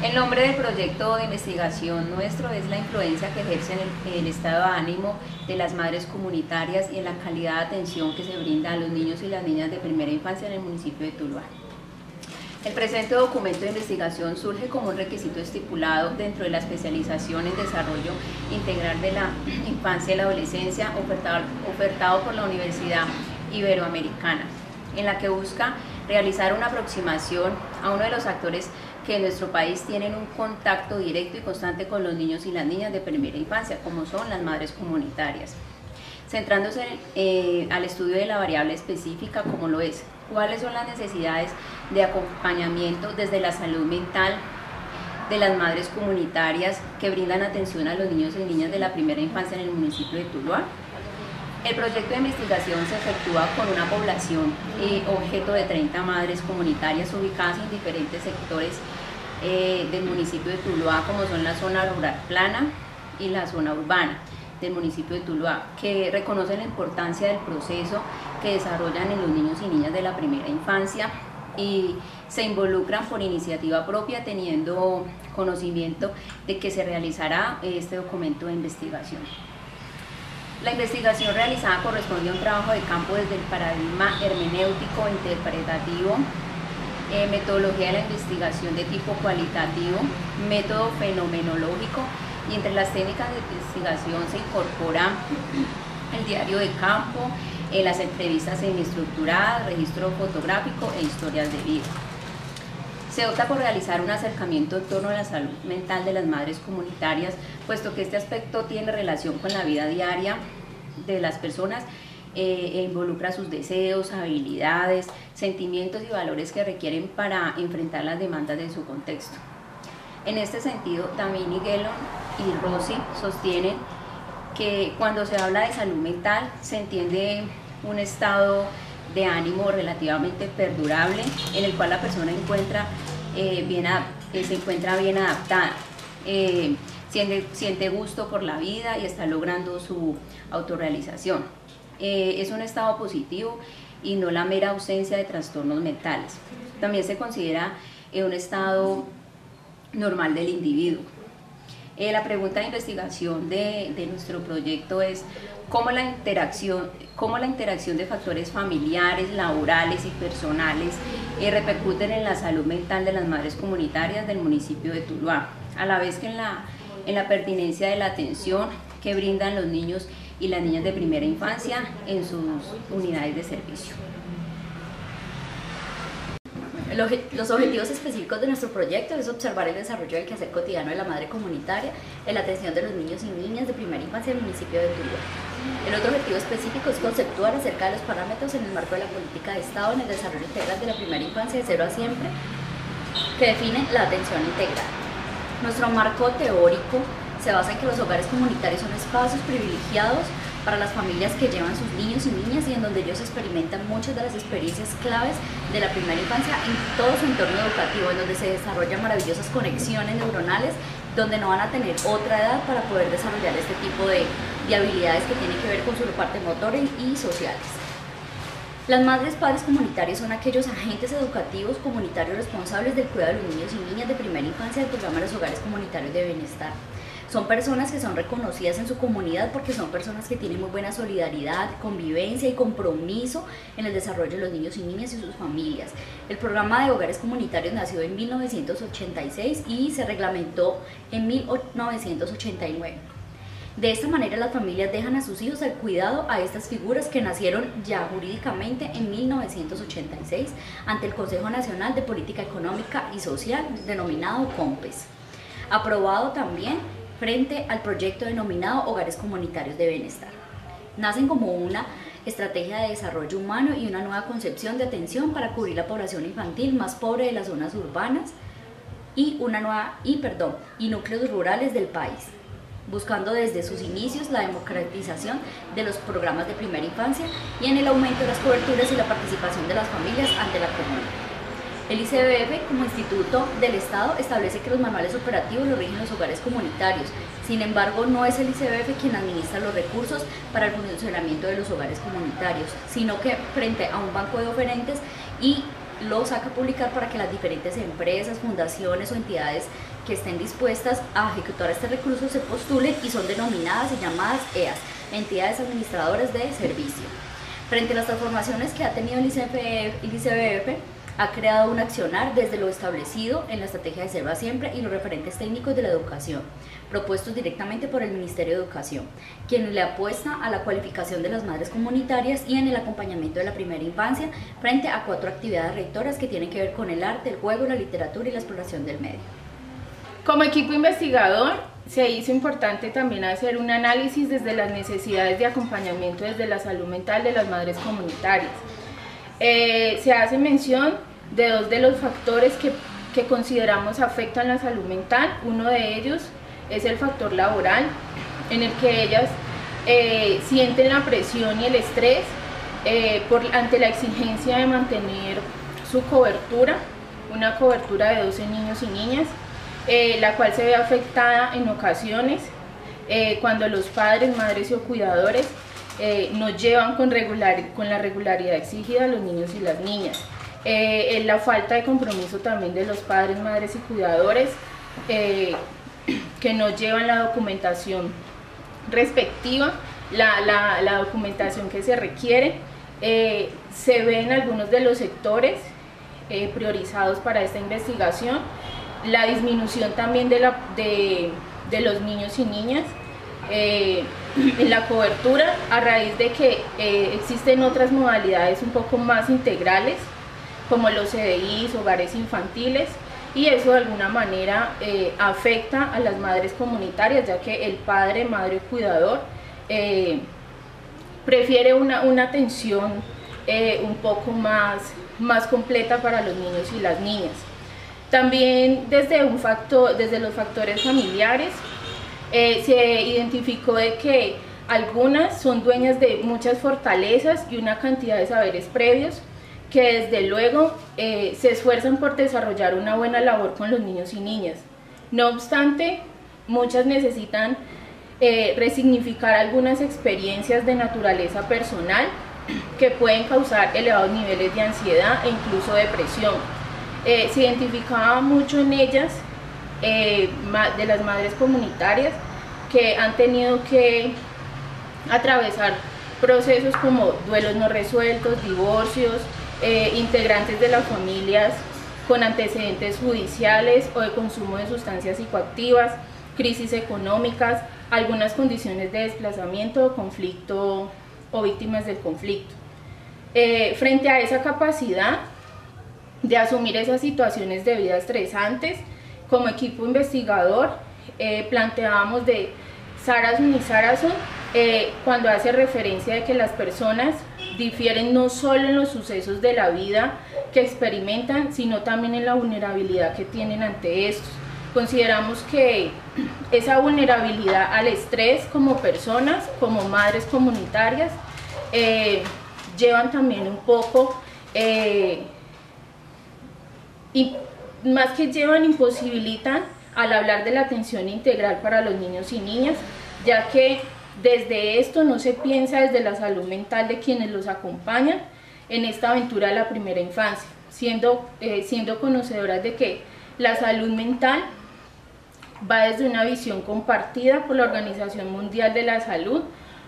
El nombre del proyecto de investigación nuestro es la influencia que ejerce en el estado de ánimo de las madres comunitarias y en la calidad de atención que se brinda a los niños y las niñas de primera infancia en el municipio de Tuluá. El presente documento de investigación surge como un requisito estipulado dentro de la especialización en desarrollo integral de la infancia y la adolescencia ofertado por la Universidad Iberoamericana, en la que busca realizar una aproximación a uno de los actores que en nuestro país tienen un contacto directo y constante con los niños y las niñas de primera infancia, como son las madres comunitarias, centrándose al estudio de la variable específica como lo es cuáles son las necesidades de acompañamiento desde la salud mental de las madres comunitarias que brindan atención a los niños y niñas de la primera infancia en el municipio de Tuluá. El proyecto de investigación se efectúa con una población objeto de 30 madres comunitarias ubicadas en diferentes sectores del municipio de Tuluá, como son la zona rural plana y la zona urbana del municipio de Tuluá, que reconocen la importancia del proceso que desarrollan en los niños y niñas de la primera infancia y se involucran por iniciativa propia, teniendo conocimiento de que se realizará este documento de investigación. La investigación realizada corresponde a un trabajo de campo desde el paradigma hermenéutico, interpretativo, metodología de la investigación de tipo cualitativo, método fenomenológico, y entre las técnicas de investigación se incorpora el diario de campo, las entrevistas semiestructuradas, registro fotográfico e historias de vida. Se opta por realizar un acercamiento en torno a la salud mental de las madres comunitarias, puesto que este aspecto tiene relación con la vida diaria de las personas e involucra sus deseos, habilidades, sentimientos y valores que requieren para enfrentar las demandas de su contexto. En este sentido, Damini, Gellon y Rossi sostienen que cuando se habla de salud mental se entiende un estado de ánimo relativamente perdurable en el cual la persona se encuentra bien adaptada, siente gusto por la vida y está logrando su autorrealización. Es un estado positivo y no la mera ausencia de trastornos mentales. También se considera un estado normal del individuo. La pregunta de investigación de nuestro proyecto es cómo la interacción de factores familiares, laborales y personales repercuten en la salud mental de las madres comunitarias del municipio de Tuluá, a la vez que en la pertinencia de la atención que brindan los niños y las niñas de primera infancia en sus unidades de servicio. Los objetivos específicos de nuestro proyecto es observar el desarrollo del quehacer cotidiano de la madre comunitaria en la atención de los niños y niñas de primera infancia del municipio de Tuluá. El otro objetivo específico es conceptuar acerca de los parámetros en el marco de la política de Estado en el desarrollo integral de la primera infancia de 0 a siempre, que definen la atención integral. Nuestro marco teórico se basa en que los hogares comunitarios son espacios privilegiados para las familias que llevan sus niños y niñas y en donde ellos experimentan muchas de las experiencias claves de la primera infancia en todo su entorno educativo, en donde se desarrollan maravillosas conexiones neuronales, donde no van a tener otra edad para poder desarrollar este tipo de habilidades que tienen que ver con su parte motora y sociales. Las madres padres comunitarios son aquellos agentes educativos comunitarios responsables del cuidado de los niños y niñas de primera infancia del programa de los hogares comunitarios de bienestar. Son personas que son reconocidas en su comunidad porque son personas que tienen muy buena solidaridad, convivencia y compromiso en el desarrollo de los niños y niñas y sus familias. El programa de hogares comunitarios nació en 1986 y se reglamentó en 1989. De esta manera las familias dejan a sus hijos el cuidado a estas figuras que nacieron ya jurídicamente en 1986 ante el Consejo Nacional de Política Económica y Social, denominado COMPES. Aprobado también frente al proyecto denominado Hogares Comunitarios de Bienestar. Nacen como una estrategia de desarrollo humano y una nueva concepción de atención para cubrir la población infantil más pobre de las zonas urbanas y núcleos rurales del país, buscando desde sus inicios la democratización de los programas de primera infancia y en el aumento de las coberturas y la participación de las familias ante la comunidad. El ICBF, como instituto del Estado, establece que los manuales operativos los rigen los hogares comunitarios. Sin embargo, no es el ICBF quien administra los recursos para el funcionamiento de los hogares comunitarios, sino que frente a un banco de oferentes y lo saca a publicar para que las diferentes empresas, fundaciones o entidades que estén dispuestas a ejecutar este recurso se postulen, y son denominadas y llamadas EAS, entidades administradoras de servicio. Frente a las transformaciones que ha tenido el ICBF, ha creado un accionar desde lo establecido en la estrategia de Selva Siempre y los referentes técnicos de la educación, propuestos directamente por el Ministerio de Educación, quien le apuesta a la cualificación de las madres comunitarias y en el acompañamiento de la primera infancia frente a 4 actividades rectoras que tienen que ver con el arte, el juego, la literatura y la exploración del medio. Como equipo investigador, se hizo importante también hacer un análisis desde las necesidades de acompañamiento desde la salud mental de las madres comunitarias. Se hace mención de 2 de los factores que consideramos afectan la salud mental. Uno de ellos es el factor laboral, en el que ellas sienten la presión y el estrés ante la exigencia de mantener su cobertura, una cobertura de 12 niños y niñas, la cual se ve afectada en ocasiones cuando los padres, madres o cuidadores no llevan con la regularidad exigida a los niños y las niñas. La falta de compromiso también de los padres, madres y cuidadores que no llevan la documentación respectiva, la documentación que se requiere. Se ve en algunos de los sectores priorizados para esta investigación la disminución también de los niños y niñas en la cobertura, a raíz de que existen otras modalidades un poco más integrales, como los CDIs, hogares infantiles, y eso de alguna manera afecta a las madres comunitarias, ya que el padre, madre o cuidador prefiere una atención un poco más completa para los niños y las niñas. También desde los factores familiares, se identificó de que algunas son dueñas de muchas fortalezas y una cantidad de saberes previos que desde luego se esfuerzan por desarrollar una buena labor con los niños y niñas. No obstante, muchas necesitan resignificar algunas experiencias de naturaleza personal que pueden causar elevados niveles de ansiedad e incluso depresión. Se identificaba mucho en ellas, de las madres comunitarias, que han tenido que atravesar procesos como duelos no resueltos, divorcios, integrantes de las familias con antecedentes judiciales o de consumo de sustancias psicoactivas, crisis económicas, algunas condiciones de desplazamiento, conflicto o víctimas del conflicto. Frente a esa capacidad de asumir esas situaciones de vida estresantes, como equipo investigador planteábamos de Sarason y Sarason cuando hace referencia de que las personas difieren no solo en los sucesos de la vida que experimentan, sino también en la vulnerabilidad que tienen ante estos. Consideramos que esa vulnerabilidad al estrés como personas, como madres comunitarias, llevan también un poco, y más que llevan, imposibilitan al hablar de la atención integral para los niños y niñas, ya que desde esto no se piensa desde la salud mental de quienes los acompañan en esta aventura de la primera infancia, siendo conocedoras de que la salud mental va desde una visión compartida por la Organización Mundial de la Salud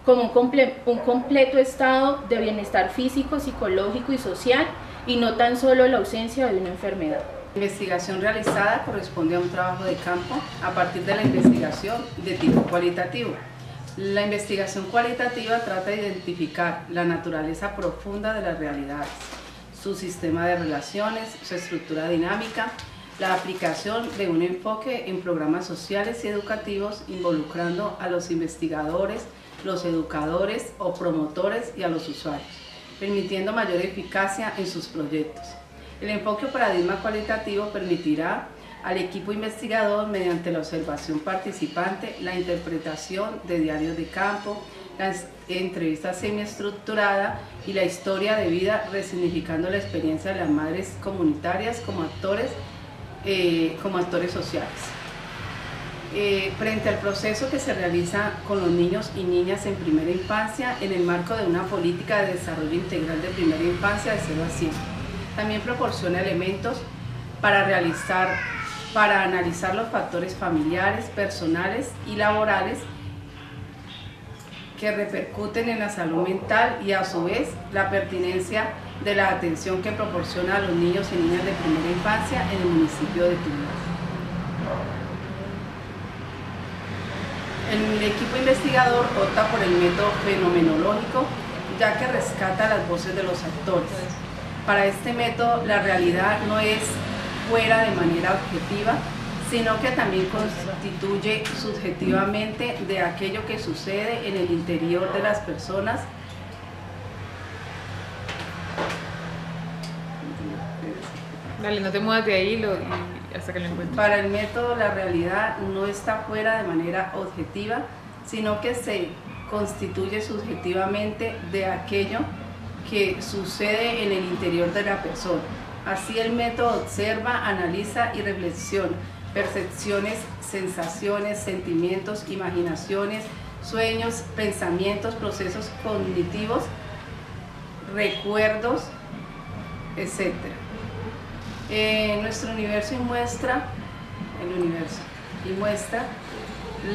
como un completo estado de bienestar físico, psicológico y social, y no tan solo la ausencia de una enfermedad. La investigación realizada corresponde a un trabajo de campo a partir de la investigación de tipo cualitativo. La investigación cualitativa trata de identificar la naturaleza profunda de las realidades, su sistema de relaciones, su estructura dinámica, la aplicación de un enfoque en programas sociales y educativos involucrando a los investigadores, los educadores o promotores y a los usuarios, permitiendo mayor eficacia en sus proyectos. El enfoque o paradigma cualitativo permitirá al equipo investigador, mediante la observación participante, la interpretación de diarios de campo, la entrevista semiestructurada y la historia de vida, resignificando la experiencia de las madres comunitarias como actores sociales. Frente al proceso que se realiza con los niños y niñas en primera infancia en el marco de una política de desarrollo integral de primera infancia de 0 a 100. También proporciona elementos para analizar los factores familiares, personales y laborales que repercuten en la salud mental y a su vez la pertinencia de la atención que proporciona a los niños y niñas de primera infancia en el municipio de Tuluá. El equipo investigador opta por el método fenomenológico, ya que rescata las voces de los actores. Para este método, la realidad no es fuera de manera objetiva, sino que también constituye subjetivamente de aquello que sucede en el interior de las personas. Dale, no te muevas de ahí hasta que lo encuentres. Para el método, la realidad no está fuera de manera objetiva, sino que se constituye subjetivamente de aquello que sucede en el interior de la persona. Así el método observa, analiza y reflexiona percepciones, sensaciones, sentimientos, imaginaciones, sueños, pensamientos, procesos cognitivos, recuerdos, etc. Nuestro universo muestra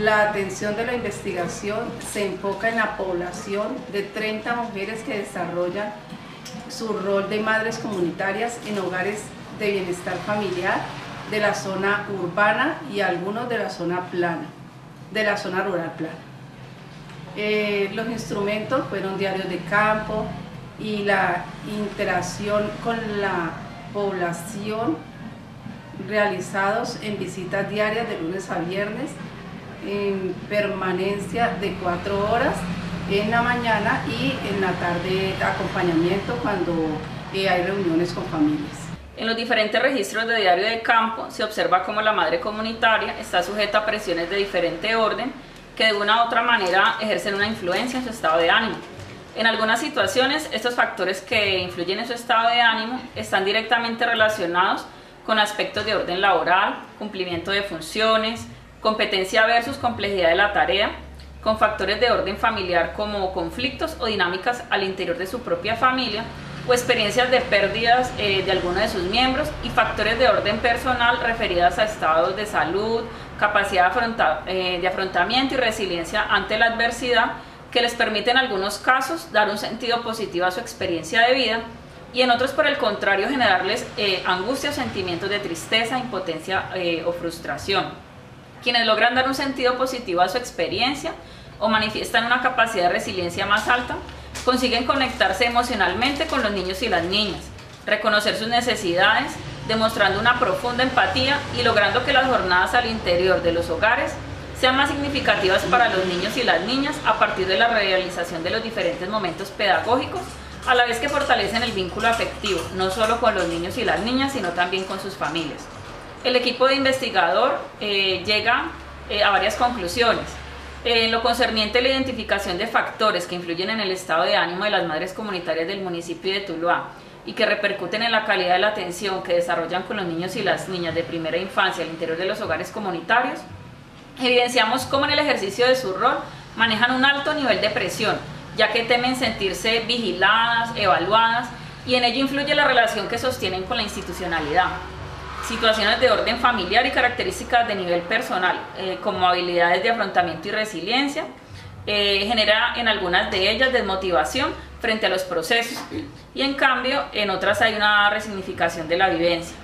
la atención de la investigación se enfoca en la población de 30 mujeres que desarrollan su rol de madres comunitarias en hogares de bienestar familiar de la zona urbana y algunos de la zona rural plana. Los instrumentos fueron diarios de campo y la interacción con la población realizados en visitas diarias de lunes a viernes en permanencia de 4 horas en la mañana y en la tarde acompañamiento cuando hay reuniones con familias. En los diferentes registros de diario de campo se observa cómo la madre comunitaria está sujeta a presiones de diferente orden que de una u otra manera ejercen una influencia en su estado de ánimo. En algunas situaciones, estos factores que influyen en su estado de ánimo están directamente relacionados con aspectos de orden laboral, cumplimiento de funciones, competencia versus complejidad de la tarea, con factores de orden familiar como conflictos o dinámicas al interior de su propia familia o experiencias de pérdidas de alguno de sus miembros y factores de orden personal referidas a estados de salud, capacidad de afrontamiento y resiliencia ante la adversidad que les permite en algunos casos dar un sentido positivo a su experiencia de vida y en otros por el contrario generarles angustia o sentimientos de tristeza, impotencia o frustración. Quienes logran dar un sentido positivo a su experiencia o manifiestan una capacidad de resiliencia más alta, consiguen conectarse emocionalmente con los niños y las niñas, reconocer sus necesidades, demostrando una profunda empatía y logrando que las jornadas al interior de los hogares sean más significativas para los niños y las niñas a partir de la realización de los diferentes momentos pedagógicos, a la vez que fortalecen el vínculo afectivo, no solo con los niños y las niñas, sino también con sus familias. El equipo de investigador llega a varias conclusiones. En lo concerniente a la identificación de factores que influyen en el estado de ánimo de las madres comunitarias del municipio de Tuluá y que repercuten en la calidad de la atención que desarrollan con los niños y las niñas de primera infancia al interior de los hogares comunitarios, evidenciamos cómo en el ejercicio de su rol manejan un alto nivel de presión, ya que temen sentirse vigiladas, evaluadas, y en ello influye la relación que sostienen con la institucionalidad. Situaciones de orden familiar y características de nivel personal, como habilidades de afrontamiento y resiliencia, genera en algunas de ellas desmotivación frente a los procesos, y en cambio en otras hay una resignificación de la vivencia.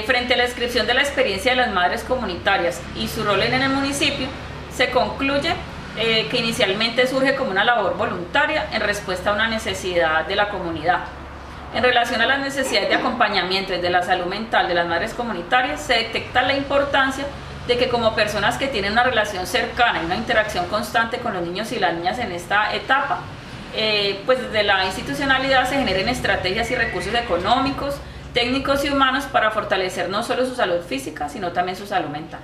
Frente a la descripción de la experiencia de las madres comunitarias y su rol en el municipio, se concluye que inicialmente surge como una labor voluntaria en respuesta a una necesidad de la comunidad. En relación a las necesidades de acompañamiento desde la salud mental de las madres comunitarias, se detecta la importancia de que como personas que tienen una relación cercana y una interacción constante con los niños y las niñas en esta etapa, pues desde la institucionalidad se generen estrategias y recursos económicos, técnicos y humanos para fortalecer no solo su salud física, sino también su salud mental.